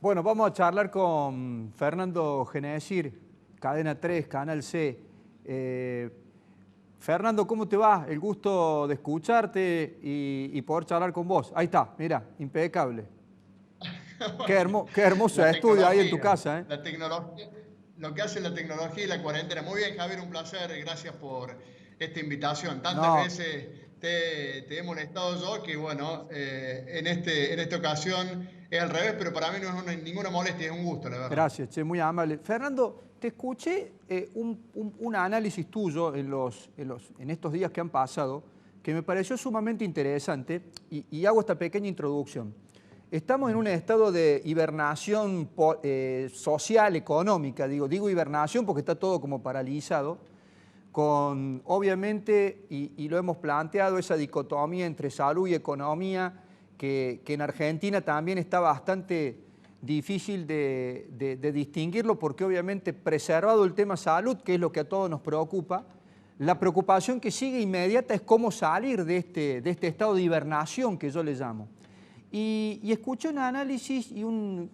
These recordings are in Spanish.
Bueno, vamos a charlar con Fernando Genesir, Cadena 3, Canal C. Fernando, ¿cómo te va? El gusto de escucharte y poder charlar con vos. Ahí está, mira, impecable. Bueno, Qué hermoso la estudio ahí en tu casa, ¿eh? la tecnología, lo que hace la tecnología y la cuarentena. Muy bien, Javier, un placer. Gracias por esta invitación. Tantas No, veces te he molestado yo que, bueno, en esta ocasión es al revés, pero para mí no es ninguna molestia, es un gusto, la verdad. gracias, che, muy amable. Fernando, te escuché un análisis tuyo en estos días que han pasado que me pareció sumamente interesante y hago esta pequeña introducción. Estamos en un estado de hibernación social, económica, digo hibernación porque está todo como paralizado, con obviamente, y lo hemos planteado, esa dicotomía entre salud y economía, que en Argentina también está bastante difícil de distinguirlo, porque obviamente preservado el tema salud, que es lo que a todos nos preocupa, la preocupación que sigue inmediata es cómo salir de este estado de hibernación que yo le llamo. Y escuché un análisis y un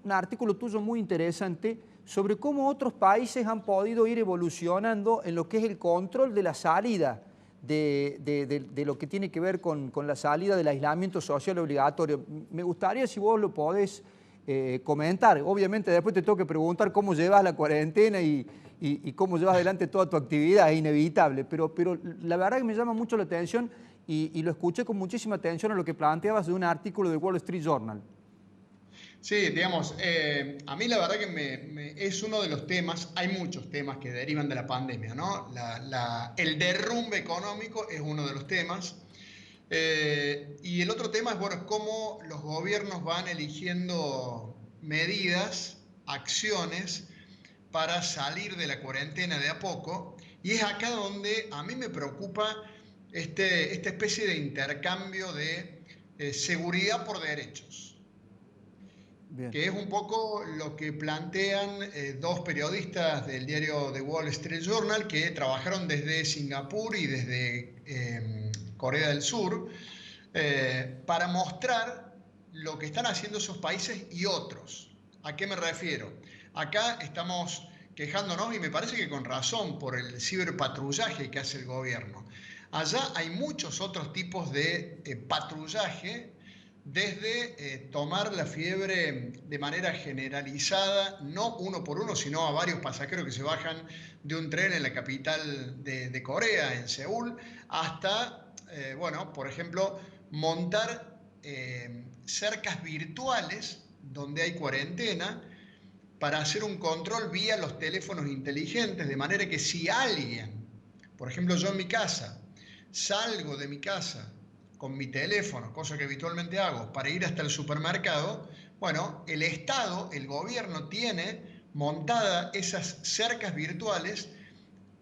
artículo tuyo muy interesante sobre cómo otros países han podido ir evolucionando en lo que es el control de la salida, de lo que tiene que ver con la salida del aislamiento social obligatorio. Me gustaría si vos lo podés comentar. Obviamente después te tengo que preguntar cómo llevas la cuarentena y cómo llevas adelante toda tu actividad, es inevitable, pero la verdad que me llama mucho la atención y lo escuché con muchísima atención a lo que planteabas de un artículo del Wall Street Journal. Sí, digamos, a mí la verdad que es uno de los temas, hay muchos temas que derivan de la pandemia, ¿no? El derrumbe económico es uno de los temas. Y el otro tema es, bueno, cómo los gobiernos van eligiendo medidas, acciones para salir de la cuarentena de a poco. Y es acá donde a mí me preocupa esta especie de intercambio de seguridad por derechos, Bien. que es un poco lo que plantean dos periodistas del diario The Wall Street Journal que trabajaron desde Singapur y desde Corea del Sur para mostrar lo que están haciendo esos países y otros. ¿A qué me refiero? Acá estamos quejándonos, y me parece que con razón, por el ciberpatrullaje que hace el gobierno. Allá hay muchos otros tipos de patrullaje, desde tomar la fiebre de manera generalizada, no uno por uno, sino a varios pasajeros que se bajan de un tren en la capital de Corea, en Seúl, hasta, bueno, por ejemplo, montar cercas virtuales donde hay cuarentena para hacer un control vía los teléfonos inteligentes, de manera que si alguien, por ejemplo yo en mi casa, salgo de mi casa con mi teléfono, cosa que habitualmente hago, para ir hasta el supermercado, bueno, el Estado, el gobierno tiene montadas esas cercas virtuales,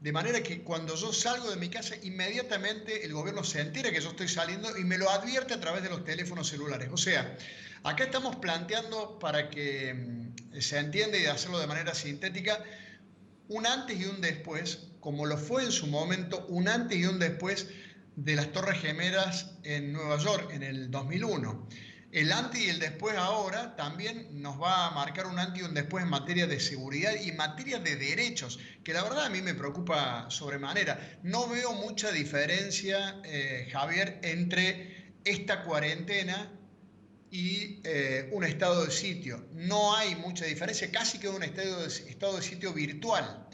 de manera que cuando yo salgo de mi casa, inmediatamente el gobierno se entera que yo estoy saliendo y me lo advierte a través de los teléfonos celulares. O sea, acá estamos planteando, para que se entienda y de hacerlo de manera sintética, un antes y un después, como lo fue en su momento un antes y un después de las Torres Gemelas en Nueva York en el 2001. El antes y el después ahora también nos va a marcar un antes y un después en materia de seguridad y en materia de derechos, que la verdad a mí me preocupa sobremanera. No veo mucha diferencia, Javier, entre esta cuarentena y un estado de sitio. No hay mucha diferencia, casi que un estado de sitio virtual.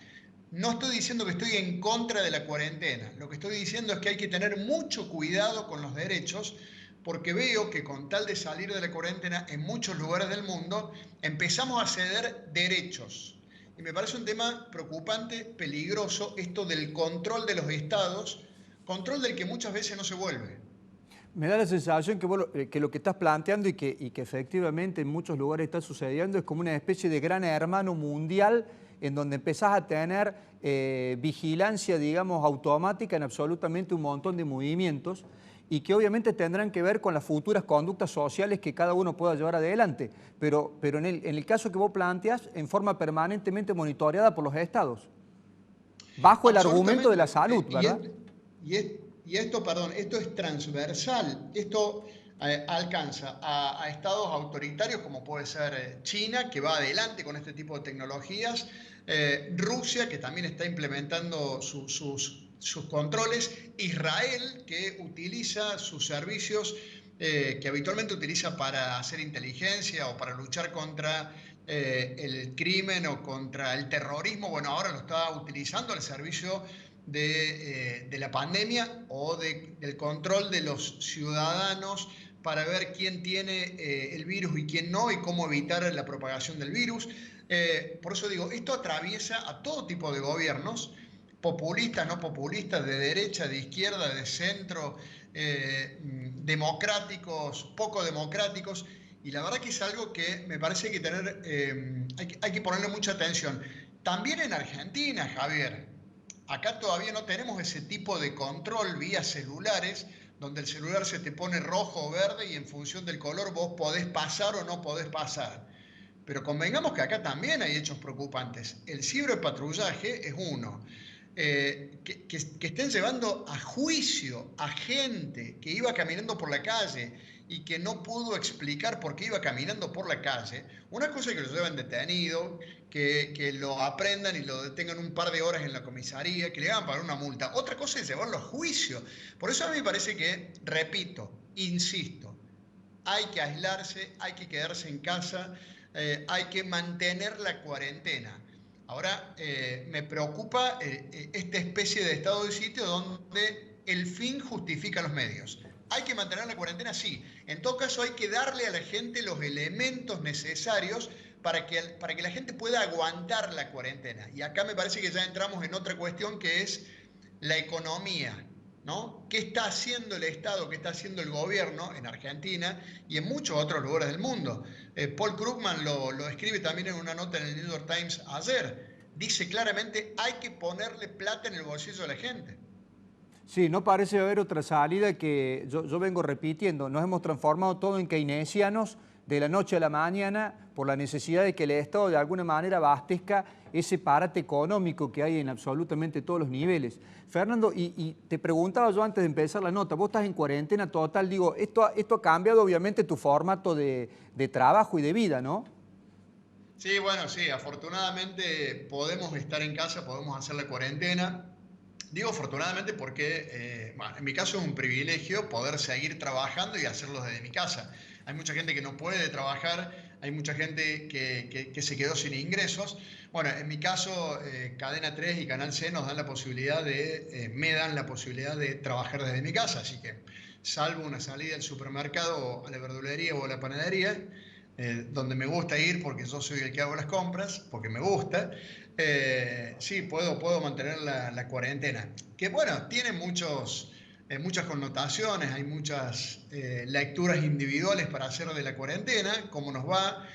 No estoy diciendo que estoy en contra de la cuarentena, lo que estoy diciendo es que hay que tener mucho cuidado con los derechos, porque veo que con tal de salir de la cuarentena en muchos lugares del mundo empezamos a ceder derechos. Y me parece un tema preocupante, peligroso, esto del control de los estados, control del que muchas veces no se vuelve. Me da la sensación que lo que estás planteando y que efectivamente en muchos lugares está sucediendo es como una especie de gran hermano mundial en donde empezás a tener vigilancia, digamos, automática en absolutamente un montón de movimientos y que obviamente tendrán que ver con las futuras conductas sociales que cada uno pueda llevar adelante, pero en el caso que vos planteas, en forma permanentemente monitoreada por los estados, bajo el argumento de la Absolutamente. salud, ¿verdad? Y, y esto, perdón, esto es transversal. Esto alcanza a estados autoritarios como puede ser China, que va adelante con este tipo de tecnologías, Rusia, que también está implementando sus controles, Israel, que utiliza sus servicios que habitualmente utiliza para hacer inteligencia o para luchar contra el crimen o contra el terrorismo. Bueno, ahora lo está utilizando al servicio de la pandemia o del control de los ciudadanos para ver quién tiene el virus y quién no y cómo evitar la propagación del virus. Por eso digo, esto atraviesa a todo tipo de gobiernos, populistas, no populistas, de derecha, de izquierda, de centro, democráticos, poco democráticos, y la verdad que es algo que me parece que hay que ponerle mucha atención. También en Argentina, Javier, acá todavía no tenemos ese tipo de control vía celulares, donde el celular se te pone rojo o verde y en función del color vos podés pasar o no podés pasar. Pero convengamos que acá también hay hechos preocupantes. El ciberpatrullaje es uno. Que estén llevando a juicio a gente que iba caminando por la calle y que no pudo explicar por qué iba caminando por la calle. Una cosa es que lo lleven detenido, que lo aprendan y lo detengan un par de horas en la comisaría, que le hagan pagar una multa. Otra cosa es llevarlo a juicio. Por eso a mí me parece que, repito, insisto, hay que aislarse, hay que quedarse en casa, hay que mantener la cuarentena. Ahora, me preocupa esta especie de estado de sitio donde el fin justifica los medios. ¿Hay que mantener la cuarentena? Sí. En todo caso, hay que darle a la gente los elementos necesarios para que la gente pueda aguantar la cuarentena. Y acá me parece que ya entramos en otra cuestión que es la economía, ¿no? ¿Qué está haciendo el Estado, qué está haciendo el gobierno en Argentina y en muchos otros lugares del mundo? Paul Krugman lo escribe también en una nota en el New York Times ayer. Dice claramente, hay que ponerle plata en el bolsillo de la gente. Sí, no parece haber otra salida que yo vengo repitiendo. Nos hemos transformado todo en keynesianos de la noche a la mañana por la necesidad de que el Estado de alguna manera abastezca ese parate económico que hay en absolutamente todos los niveles. Fernando, y te preguntaba yo antes de empezar la nota, vos estás en cuarentena total, digo, esto ha cambiado obviamente tu formato de trabajo y de vida, ¿no? Sí, bueno, sí, afortunadamente podemos estar en casa, podemos hacer la cuarentena. Digo afortunadamente porque, bueno, en mi caso es un privilegio poder seguir trabajando y hacerlo desde mi casa. Hay mucha gente que no puede trabajar, hay mucha gente que se quedó sin ingresos. Bueno, en mi caso, Cadena 3 y Canal C nos dan la posibilidad me dan la posibilidad de trabajar desde mi casa, así que salvo una salida al supermercado, a la verdulería o a la panadería, donde me gusta ir porque yo soy el que hago las compras, porque me gusta, sí, puedo mantener la cuarentena. Que bueno, tiene muchas connotaciones, hay muchas lecturas individuales para hacer de la cuarentena, cómo nos va,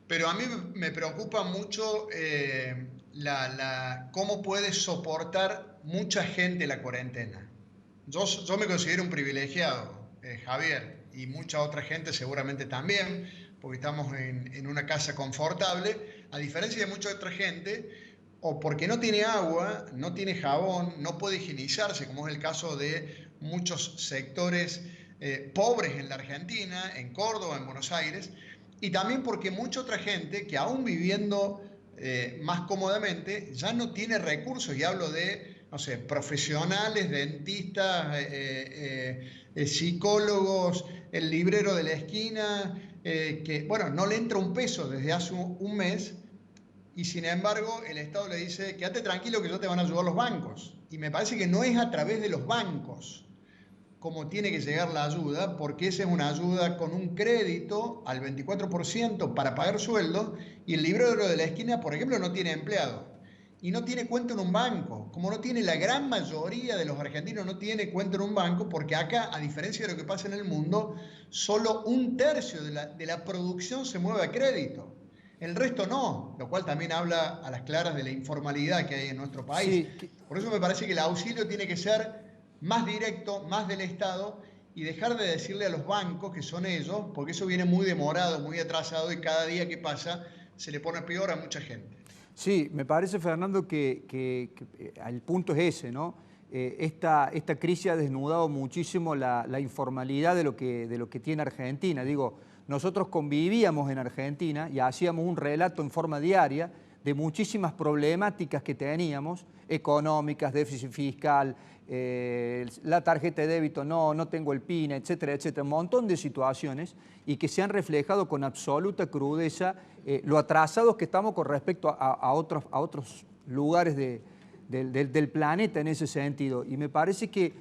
pero a mí me preocupa mucho cómo puede soportar mucha gente la cuarentena. Yo me considero un privilegiado, Javier, y mucha otra gente seguramente también, porque estamos en una casa confortable, a diferencia de mucha otra gente, o porque no tiene agua, no tiene jabón, no puede higienizarse, como es el caso de muchos sectores pobres en la Argentina, en Córdoba, en Buenos Aires, y también porque mucha otra gente que aún viviendo más cómodamente ya no tiene recursos, y hablo de, no sé, profesionales, dentistas, psicólogos, el librero de la esquina, que, bueno, no le entra un peso desde hace un mes y sin embargo el Estado le dice, quédate tranquilo que yo te van a ayudar los bancos. Y me parece que no es a través de los bancos como tiene que llegar la ayuda, porque esa es una ayuda con un crédito al 24% para pagar sueldos y el librero de la esquina, por ejemplo, no tiene empleado y no tiene cuenta en un banco, como no tiene la gran mayoría de los argentinos, no tiene cuenta en un banco, porque acá, a diferencia de lo que pasa en el mundo, solo un tercio de la producción se mueve a crédito. El resto no, lo cual también habla a las claras de la informalidad que hay en nuestro país. Sí, Por eso me parece que el auxilio tiene que ser más directo, más del Estado y dejar de decirle a los bancos que son ellos, porque eso viene muy demorado, muy atrasado y cada día que pasa se le pone peor a mucha gente. sí, me parece, Fernando, que el punto es ese, ¿no? esta crisis ha desnudado muchísimo la informalidad de lo que tiene Argentina. Digo, nosotros convivíamos en Argentina y hacíamos un relato en forma diaria de muchísimas problemáticas que teníamos, económicas, déficit fiscal, la tarjeta de débito, no tengo el PIN, etcétera, etcétera, un montón de situaciones y que se han reflejado con absoluta crudeza lo atrasados que estamos con respecto a otros lugares del planeta en ese sentido. Y me parece que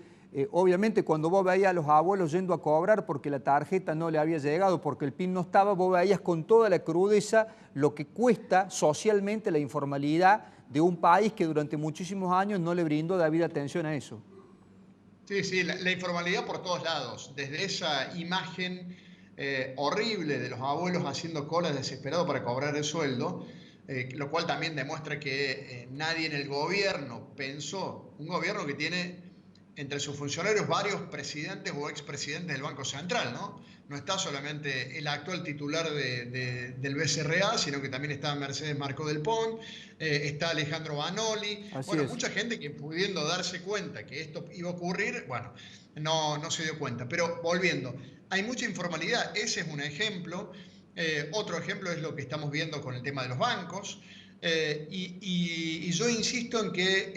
obviamente cuando vos veías a los abuelos yendo a cobrar porque la tarjeta no le había llegado, porque el PIN no estaba, vos veías con toda la crudeza lo que cuesta socialmente la informalidad de un país que durante muchísimos años no le brindó debida atención a eso. Sí, sí, la informalidad por todos lados, desde esa imagen horrible de los abuelos haciendo colas desesperados para cobrar el sueldo, lo cual también demuestra que nadie en el gobierno pensó, un gobierno que tiene entre sus funcionarios varios presidentes o expresidentes del Banco Central, ¿no? No está solamente el actual titular del BCRA, sino que también está Mercedes Marco del Pont, está Alejandro Banoli, bueno, mucha gente que pudiendo darse cuenta que esto iba a ocurrir, bueno, no se dio cuenta. Pero volviendo, hay mucha informalidad, ese es un ejemplo. Otro ejemplo es lo que estamos viendo con el tema de los bancos. Y yo insisto en que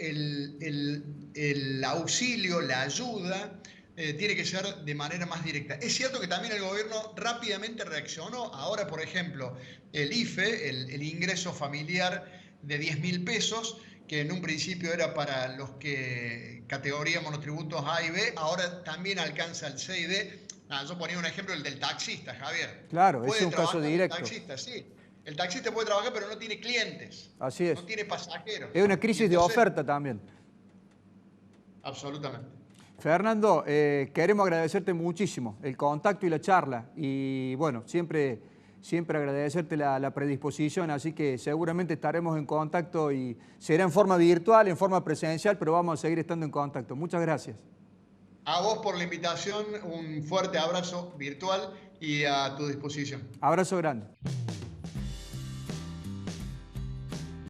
el auxilio, la ayuda, tiene que ser de manera más directa. Es cierto que también el gobierno rápidamente reaccionó. Ahora, por ejemplo, el IFE, el ingreso familiar de 10.000 pesos, que en un principio era para los que categoría monotributos A y B, ahora también alcanza el C y D. Yo ponía un ejemplo, el del taxista, Javier. Claro, ese es un caso directo. El taxista, sí. El taxista puede trabajar, pero no tiene clientes. Así es. No tiene pasajeros. Es una crisis de oferta también. Absolutamente. Fernando, queremos agradecerte muchísimo el contacto y la charla. Y bueno, siempre agradecerte la predisposición, así que seguramente estaremos en contacto y será en forma virtual, en forma presencial, pero vamos a seguir estando en contacto. Muchas gracias. A vos por la invitación, un fuerte abrazo virtual y a tu disposición. Abrazo grande.